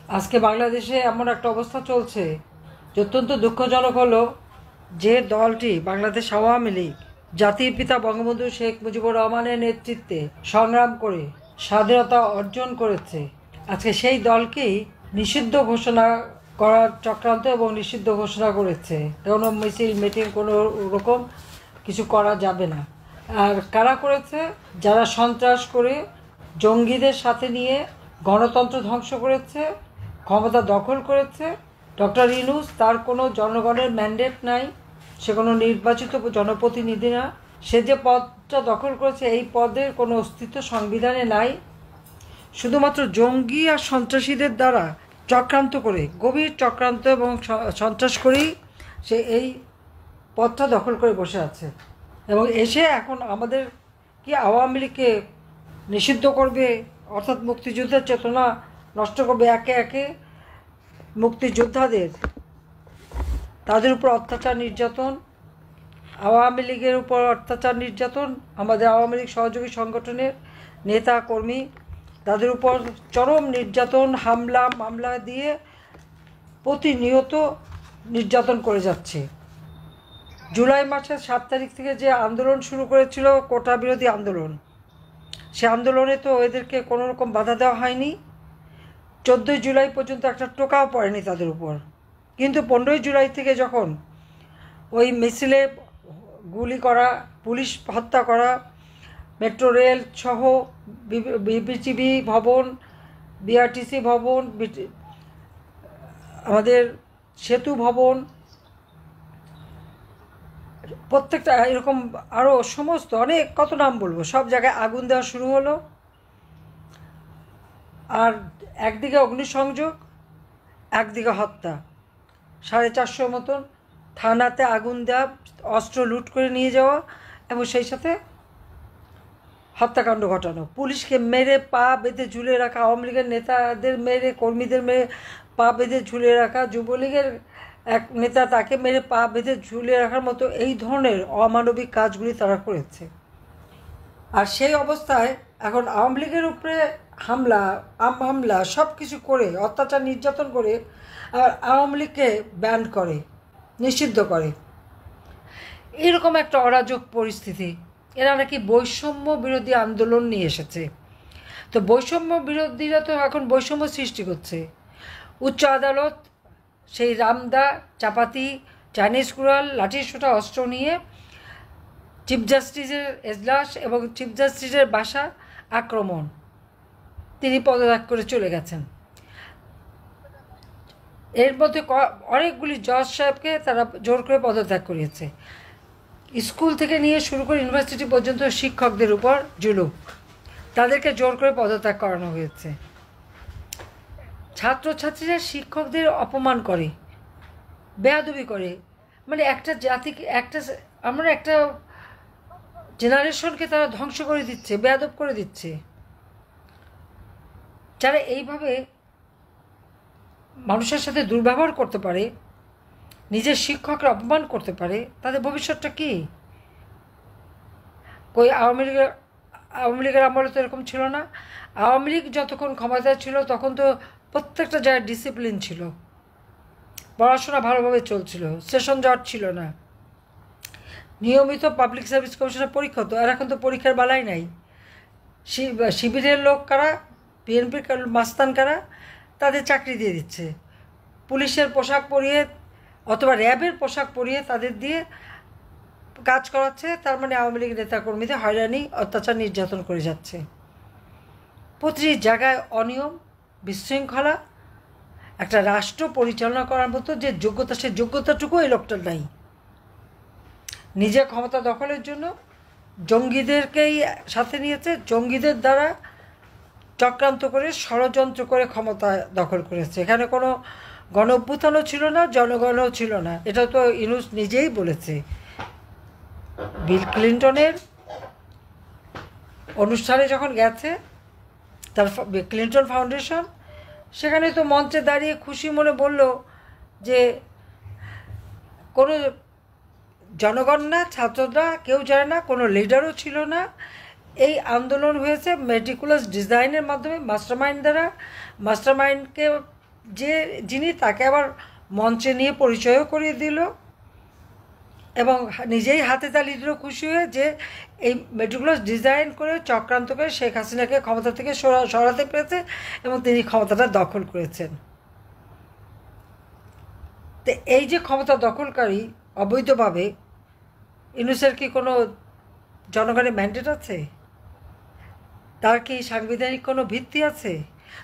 আজকে বাংলাদেশে এমন একটা অবস্থা চলছে যে অত্যন্ত দুঃখজনক হলো যে দলটি বাংলাদেশ আওয়ামী লীগ জাতির পিতা বঙ্গবন্ধু শেখ মুজিবুর রহমানের নেতৃত্বে সংগ্রাম করে স্বাধীনতা অর্জন করেছে, আজকে সেই দলকেই নিষিদ্ধ ঘোষণা করার চক্রান্ত এবং নিষিদ্ধ ঘোষণা করেছে। কোনো মিছিল মিটিং কোনো রকম কিছু করা যাবে না। আর কারা করেছে? যারা সন্ত্রাস করে জঙ্গিদের সাথে নিয়ে গণতন্ত্র ধ্বংস করেছে, ক্ষমতা দখল করেছে। ডক্টর ইউনূস, তার কোনো জনগণের ম্যান্ডেট নাই, সে কোনো নির্বাচিত জনপ্রতিনিধি না। সে যে পদটা দখল করেছে এই পদের কোনো অস্তিত্ব সংবিধানে নাই। শুধুমাত্র জঙ্গি আর সন্ত্রাসীদের দ্বারা চক্রান্ত করে, গভীর চক্রান্ত এবং সন্ত্রাস করেই সে এই পদটা দখল করে বসে আছে। এবং এসে এখন আমাদের কি আওয়ামী লীগকে নিষিদ্ধ করবে, অর্থাৎ মুক্তিযুদ্ধের চেতনা নষ্ট করবে। একে একে মুক্তিযোদ্ধাদের, তাদের উপর অত্যাচার নির্যাতন, আওয়ামী লীগের উপর অত্যাচার নির্যাতন, আমাদের আওয়ামী লীগ সহযোগী সংগঠনের নেতা কর্মী, তাদের উপর চরম নির্যাতন, হামলা মামলা দিয়ে প্রতিনিয়ত নির্যাতন করে যাচ্ছে। জুলাই মাসের 7 তারিখ থেকে যে আন্দোলন শুরু করেছিল, কোটা বিরোধী আন্দোলন, সে আন্দোলনে তো এদেরকে কোনো রকম বাধা দেওয়া হয়নি। 14ই জুলাই পর্যন্ত একটা টোকাও পড়েনি তাদের উপর। কিন্তু 15ই জুলাই থেকে যখন ওই মিছিলে গুলি করা, পুলিশ হত্যা করা, মেট্রো রেল সহ বিপিটিভি ভবন, বিআরটিসি ভবন, আমাদের সেতু ভবন, প্রত্যেকটা এরকম আরও সমস্ত অনেক, কত নাম বলবো, সব জায়গায় আগুন দেওয়া শুরু হলো। আর একদিকে অগ্নিসংযোগ, একদিকে হত্যা। 450 মতন থানাতে আগুন দেওয়া, অস্ত্র লুট করে নিয়ে যাওয়া এবং সেই সাথে হত্যাকাণ্ড ঘটানো। পুলিশকে মেরে পা বেঁধে ঝুলিয়ে রাখা, আওয়ামী লীগের নেতাদের মেরে, কর্মীদের মেরে পা বেঁধে ঝুলিয়ে রাখা, যুবলীগের এক নেতা তাকে মেরে পা বেঁধে ঝুলিয়ে রাখার মতো এই ধরনের অমানবিক কাজগুলি তারা করেছে। আর সেই অবস্থায় এখন আওয়ামী লীগের উপরে হামলা সব কিছু করে, অত্যাচার নির্যাতন করে, আর আওয়ামী লীগকে ব্যান করে, নিষিদ্ধ করে। এরকম একটা অরাজক পরিস্থিতি। এরা নাকি বৈষম্য বিরোধী আন্দোলন নিয়ে এসেছে। তো বৈষম্য বিরোধীরা তো এখন বৈষম্য সৃষ্টি করছে। উচ্চ আদালত সেই রামদা, চাপাতি, চাইনিজ কুড়াল, লাঠিসোঁটা অস্ত্র নিয়ে চিফ জাস্টিসের এজলাস এবং চিফ জাস্টিসের বাসা আক্রমণ, তিনি পদত্যাগ করে চলে গেছেন। এর মধ্যে অনেকগুলি জজ সাহেবকে তারা জোর করে পদত্যাগ করিয়েছে। স্কুল থেকে নিয়ে শুরু করে ইউনিভার্সিটি পর্যন্ত শিক্ষকদের উপর জুলুম, তাদেরকে জোর করে পদত্যাগ করানো হয়েছে। ছাত্রছাত্রীরা শিক্ষকদের অপমান করে, বেয়াদবি করে, মানে একটা জাতিকে, আমরা একটা জেনারেশনকে তারা ধ্বংস করে দিচ্ছে, বেয়াদব করে দিচ্ছে। যারা এইভাবে মানুষের সাথে দুর্ব্যবহার করতে পারে, নিজের শিক্ষকরা অপমান করতে পারে, তাদের ভবিষ্যৎটা কী? কই আওয়ামী লীগের আমলে তো এরকম ছিল না। আওয়ামী লীগ যতক্ষণ ক্ষমতায় ছিল তখন তো প্রত্যেকটা জায়গায় ডিসিপ্লিন ছিল, পড়াশোনা ভালোভাবে চলছিল, সেশন জট ছিল না, নিয়মিত পাবলিক সার্ভিস কমিশনের পরীক্ষা হতো। আর এখন তো পরীক্ষার বেলায় নাই। শিবিরের লোক কারা, বিএনপির মাস্তান কারা, তাদের চাকরি দিয়ে দিচ্ছে। পুলিশের পোশাক পরিয়ে অথবা র্যাবের পোশাক পরিয়ে তাদের দিয়ে কাজ করাচ্ছে। তার মানে আওয়ামী লীগ নেতাকর্মীদের হয়রানি, অত্যাচার, নির্যাতন করে যাচ্ছে। প্রতিটি জায়গায় অনিয়ম, বিশৃঙ্খলা। একটা রাষ্ট্র পরিচালনা করার মতো যে যোগ্যতা, সে যোগ্যতাটুকু এই লোকটার নাই। নিজের ক্ষমতা দখলের জন্য জঙ্গিদেরকেই সাথে নিয়েছে, জঙ্গিদের দ্বারা চক্রান্ত করে, ষড়যন্ত্র করে ক্ষমতা দখল করেছে। এখানে কোনো গণ অভ্যুত্থানও ছিল না, জনগণও ছিল না। এটা তো ইউনূস নিজেই বলেছে। বিল ক্লিন্টনের অনুষ্ঠানে যখন গেছে, তার ক্লিন্টন ফাউন্ডেশন, সেখানে তো মঞ্চে দাঁড়িয়ে খুশি মনে বলল যে কোনো জনগণ না, ছাত্ররা কেউ যায় না, কোনো লিডারও ছিল না, এই আন্দোলন হয়েছে মেটিকুলাস ডিজাইনের মাধ্যমে, মাস্টারমাইন্ড দ্বারা। মাস্টারমাইন্ডকে যিনি তাকে আবার মঞ্চে নিয়ে পরিচয়ও করিয়ে দিল এবং নিজেই হাতে তালি দিল খুশি হয়ে যে এই মেট্রোগুলো ডিজাইন করে চক্রান্ত করে শেখ হাসিনাকে ক্ষমতা থেকে সরাতে পেরেছে এবং তিনি ক্ষমতাটা দখল করেছেন। তো এই যে ক্ষমতা দখলকারী অবৈধভাবে, ইউনূসের কি কোনো জনগণের ম্যান্ডেট আছে? তার কি সাংবিধানিক কোনো ভিত্তি আছে?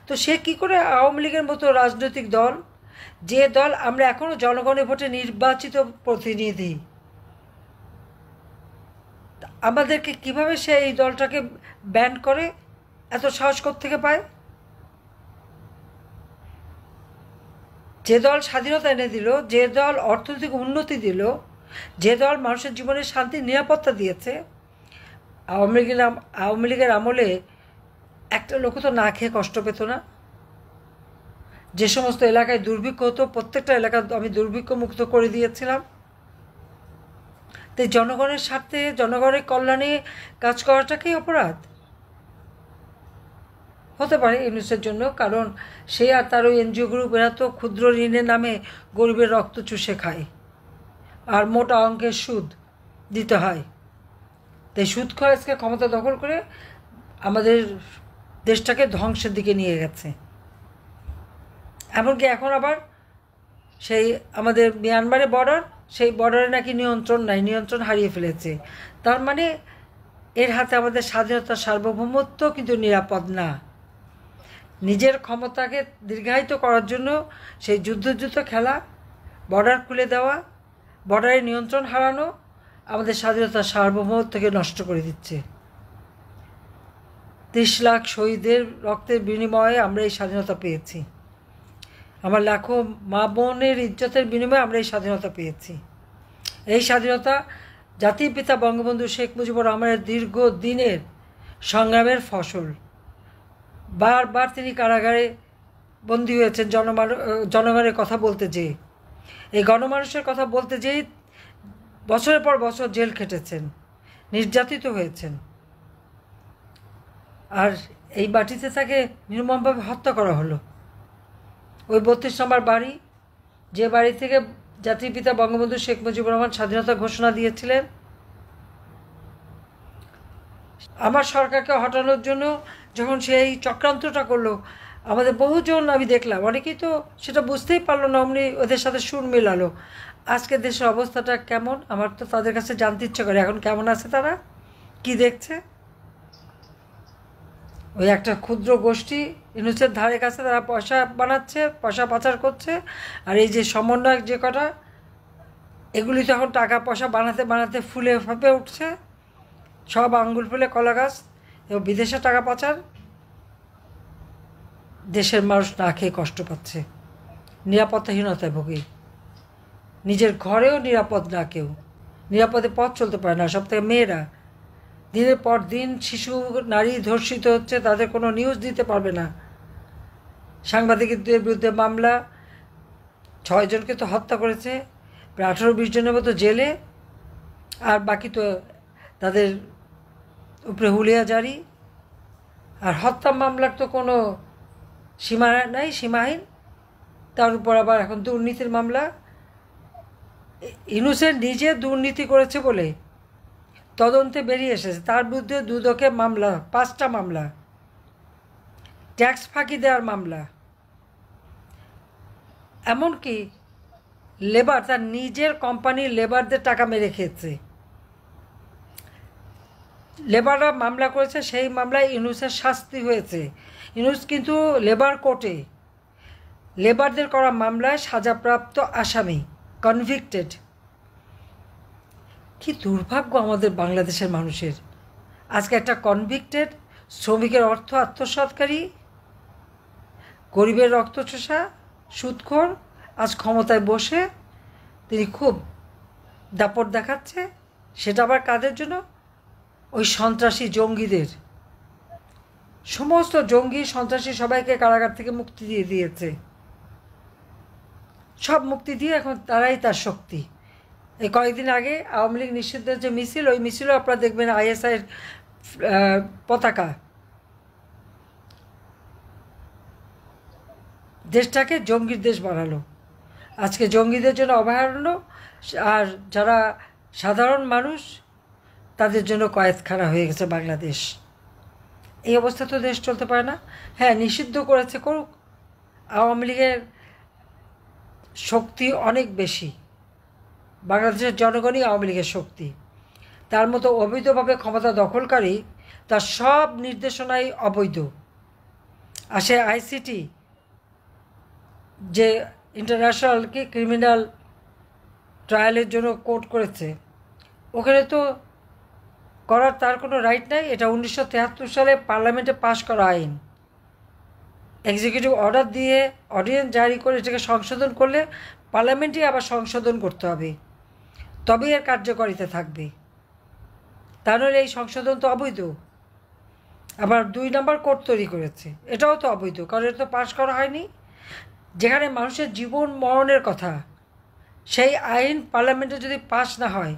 তো সে কি করে আওয়ামী লীগের মতো রাজনৈতিক দল, যে দল আমরা এখনও জনগণের ভোটে নির্বাচিত প্রতিনিধি, আমাদেরকে কিভাবে সে এই দলটাকে ব্যান করে? এত সাহস থেকে পায়? যে দল স্বাধীনতা এনে দিল, যে দল অর্থনৈতিক উন্নতি দিল, যে দল মানুষের জীবনের শান্তি নিরাপত্তা দিয়েছে, আওয়ামী লীগের আমলে একটা লোক তো না খেয়ে কষ্ট পেত না। যে সমস্ত এলাকায় দুর্ভিক্ষ হতো প্রত্যেকটা এলাকা আমি দুর্ভিক্ষ মুক্ত করে দিয়েছিলাম। তাই জনগণের স্বার্থে, জনগণের কল্যাণে কাজ করাটাকেই অপরাধ হতে পারে ইউনূসের জন্য, কারণ সে আর তার ওই এনজিও গ্রুপ এরা তো ক্ষুদ্র ঋণের নামে গরিবের রক্ত চুষে খায় আর মোটা অঙ্কের সুদ দিতে হয়। তাই সুদ খরচকে ক্ষমতা দখল করে আমাদের দেশটাকে ধ্বংসের দিকে নিয়ে গেছে। এমনকি এখন আবার সেই আমাদের মিয়ানমারে বর্ডার, সেই বর্ডারে নাকি নিয়ন্ত্রণ নাই, নিয়ন্ত্রণ হারিয়ে ফেলেছে। তার মানে এর হাতে আমাদের স্বাধীনতার সার্বভৌমত্ব কিন্তু নিরাপদ না। নিজের ক্ষমতাকে দীর্ঘায়িত করার জন্য সেই যুদ্ধ খেলা, বর্ডার খুলে দেওয়া, বর্ডারে নিয়ন্ত্রণ হারানো আমাদের স্বাধীনতার সার্বভৌমত্বকে নষ্ট করে দিচ্ছে। 30 লাখ শহীদের রক্তের বিনিময়ে আমরা এই স্বাধীনতা পেয়েছি। আমার লাখো মা বোনের ইজ্জতের বিনিময়ে আমরা এই স্বাধীনতা পেয়েছি। এই স্বাধীনতা জাতির পিতা বঙ্গবন্ধু শেখ মুজিবুর রহমানের দীর্ঘ দিনের সংগ্রামের ফসল। বারবার তিনি কারাগারে বন্দী হয়েছেন জনগণের কথা বলতে যেয়ে, এই গণমানুষের কথা বলতে যেয়ে বছরের পর বছর জেল খেটেছেন, নির্যাতিত হয়েছেন। আর এই বাটিতে তাকে নির্মমভাবে হত্যা করা হলো। ওই 32 নম্বর বাড়ি, যে বাড়ি থেকে জাতির পিতা বঙ্গবন্ধু শেখ মুজিবুর রহমান স্বাধীনতা ঘোষণা দিয়েছিলেন, আমার সরকারকে হটানোর জন্য যখন সেই চক্রান্তটা করলো, আমাদের বহুজন আমি দেখলাম, অনেকেই তো সেটা বুঝতেই পারলো না, অমনি ওদের সাথে সুর মেলালো। আজকে দেশের অবস্থাটা কেমন আমার তো তাদের কাছে জানতে ইচ্ছে করে, এখন কেমন আছে, তারা কি দেখছে? ওই একটা ক্ষুদ্র গোষ্ঠী ইউনূসের ধারে কাছে তারা পয়সা বানাচ্ছে, পয়সা পাচার করছে। আর এই যে সমন্বয়ক যে কটা, এগুলি তখন টাকা পয়সা বানাতে বানাতে ফুলে ফাঁপে উঠছে, সব আঙ্গুল ফুলে কলা গাছ, এবং বিদেশে টাকা পাচার। দেশের মানুষ না খেয়ে কষ্ট পাচ্ছে, নিরাপত্তাহীনতায় ভোগে, নিজের ঘরেও নিরাপদ না, কেউ নিরাপদে পথ চলতে পারে না। সব থেকে মেয়েরা দিনের পর দিন শিশু নারী ধর্ষিত হচ্ছে, তাদের কোনো নিউজ দিতে পারবে না। সাংবাদিকদের বিরুদ্ধে মামলা, 6 জনকে তো হত্যা করেছে, প্রায় 18-20 জনের মতো জেলে, আর বাকি তো তাদের উপরে হুলিয়া জারি। আর হত্যা মামলার তো কোনো সীমা নাই, সীমাহীন। তার উপর আবার এখন দুর্নীতির মামলা। ইউনূসের নিজে দুর্নীতি করেছে বলে তদন্তে বেরিয়ে এসেছে, তার বিরুদ্ধে দুদকে মামলা, 5টা মামলা, ট্যাক্স ফাঁকি দেওয়ার মামলা। এমনকি লেবার, তার নিজের কোম্পানির লেবারদের টাকা মেরে খেয়েছে। লেবাররা মামলা করেছে, সেই মামলায় ইউনূসের শাস্তি হয়েছে। ইউনূস কিন্তু লেবার কোর্টে লেবারদের করা মামলায় সাজাপ্রাপ্ত আসামি, কনভিক্টেড। কি দুর্ভাগ্য আমাদের বাংলাদেশের মানুষের। আজকে একটা কনভিক্টেড শ্রমিকের অর্থ আত্মসাৎকারী, গরিবের রক্তচোষা, সুদখোর আজ ক্ষমতায় বসে তিনি খুব দাপট দেখাচ্ছে। সেটা আবার কাদের জন্য? ওই সন্ত্রাসী জঙ্গিদের। সমস্ত জঙ্গি সন্ত্রাসী সবাইকে কারাগার থেকে মুক্তি দিয়ে দিয়েছে, সব মুক্তি দিয়ে এখন তারাই তার শক্তি। এই কয়েকদিন আগে আওয়ামী লীগ নিষিদ্ধের যে মিছিল, ওই মিছিলও আপনারা দেখবেন আইএসআইয়ের পতাকা। দেশটাকে জঙ্গির দেশ বানালো। আজকে জঙ্গিদের জন্য অভয়ারণ্য, আর যারা সাধারণ মানুষ তাদের জন্য কয়েদখানা হয়ে গেছে বাংলাদেশ। এই অবস্থা তো দেশ চলতে পারে না। হ্যাঁ, নিষিদ্ধ করেছে, করুক। আওয়ামী লীগের শক্তি অনেক বেশি, বাংলাদেশের জনগণই আওয়ামী লীগের শক্তি। তার মতো অবৈধভাবে ক্ষমতা দখলকারী, তার সব নির্দেশনাই অবৈধ। আসে আইসিটি যে ইন্টারন্যাশনাল ক্রিমিনাল ট্রায়ালের জন্য কোর্ট করেছে, ওখানে তো করার তার কোনো রাইট নাই। এটা 1973 সালে পার্লামেন্টে পাশ করা আইন। এক্সিকিউটিভ অর্ডার দিয়ে অর্ডিন্যান্স জারি করে এটাকে সংশোধন করলে পার্লামেন্টই আবার সংশোধন করতে হবে, তবেই এর কার্যকারিতা থাকবে। তা নাহলে এই সংশোধন তো অবৈধ। আবার 2 নম্বর কোর্ট তৈরি করেছে, এটাও তো অবৈধ, কারণ এটা তো পাশ করা হয়নি। যেখানে মানুষের জীবন মরণের কথা, সেই আইন পার্লামেন্টে যদি পাশ না হয়,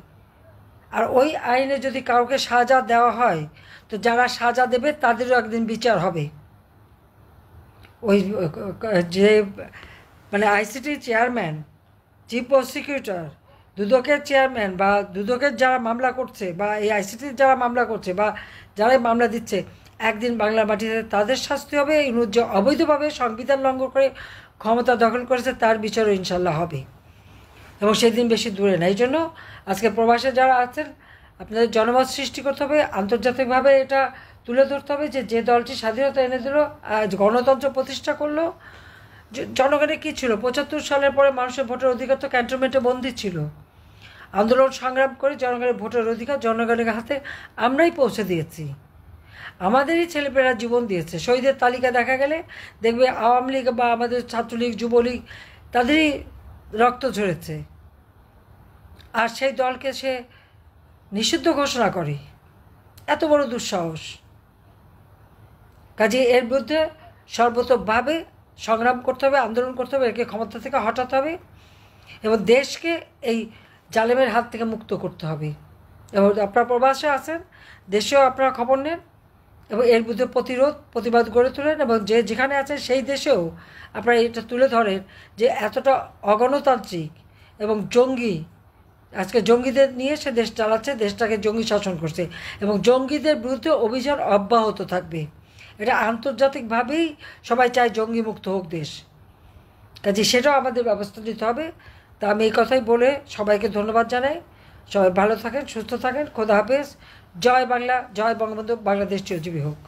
আর ওই আইনে যদি কাউকে সাজা দেওয়া হয়, তো যারা সাজা দেবে তাদেরও একদিন বিচার হবে। ওই যে মানে আইসিটির চেয়ারম্যান, চিফ প্রসিকিউটর, দুদকের চেয়ারম্যান, বা দুদকের যারা মামলা করছে, বা এই আইসিটির যারা মামলা করছে, বা যারাই মামলা দিচ্ছে, একদিন বাংলা মাটিতে তাদের শাস্তি হবে। যে অবৈধভাবে সংবিধান লঙ্ঘন করে ক্ষমতা দখল করেছে তার বিচারও ইনশাল্লাহ হবে, এবং সেদিন বেশি দূরে না। এই জন্য আজকে প্রবাসে যারা আছেন, আপনাদের জনমত সৃষ্টি করতে হবে, আন্তর্জাতিকভাবে এটা তুলে ধরতে হবে যে দলটি স্বাধীনতা এনে দিল, গণতন্ত্র প্রতিষ্ঠা করলো। জনগণের কী ছিল? 75 সালের পরে মানুষের ভোটের অধিকার তো ক্যান্টনমেন্টে বন্দী ছিল। আন্দোলন সংগ্রাম করে জনগণের ভোটের অধিকার জনগণের হাতে আমরাই পৌঁছে দিয়েছি। আমাদেরই ছেলেমেয়েরা জীবন দিয়েছে। শহীদের তালিকা দেখা গেলে দেখবে আওয়ামী লীগ বা আমাদের ছাত্রলীগ, যুবলীগ, তাদেরই রক্ত ঝরেছে। আর সেই দলকে সে নিষিদ্ধ ঘোষণা করে, এত বড় দুঃসাহস। কাজে এর বিরুদ্ধে সর্বতোভাবে সংগ্রাম করতে হবে, আন্দোলন করতে হবে, একে ক্ষমতা থেকে হটাতে হবে, এবং দেশকে এই জালেমের হাত থেকে মুক্ত করতে হবে। এবং আপনারা প্রবাসে আছেন, দেশেও আপনারা খবর নেন, এবং এর বিরুদ্ধে প্রতিবাদ গড়ে তোলেন, এবং যেখানে আছে সেই দেশেও আপনারা এটা তুলে ধরেন যে এতটা অগণতান্ত্রিক এবং জঙ্গি, আজকে জঙ্গিদের নিয়ে সে দেশ চালাচ্ছে, দেশটাকে জঙ্গি শাসন করছে, এবং জঙ্গিদের বিরুদ্ধে অভিযান অব্যাহত থাকবে। এটা আন্তর্জাতিকভাবেই সবাই চায় জঙ্গি মুক্ত হোক দেশ। কাজে সেটাও আমাদের ব্যবস্থা নিতে হবে। তা আমি এই কথাই বলে সবাইকে ধন্যবাদ জানাই। সবাই ভালো থাকেন, সুস্থ থাকেন। খোদা হাফেজ। জয় বাংলা, জয় বঙ্গবন্ধু, বাংলাদেশ চিরজীবী হোক।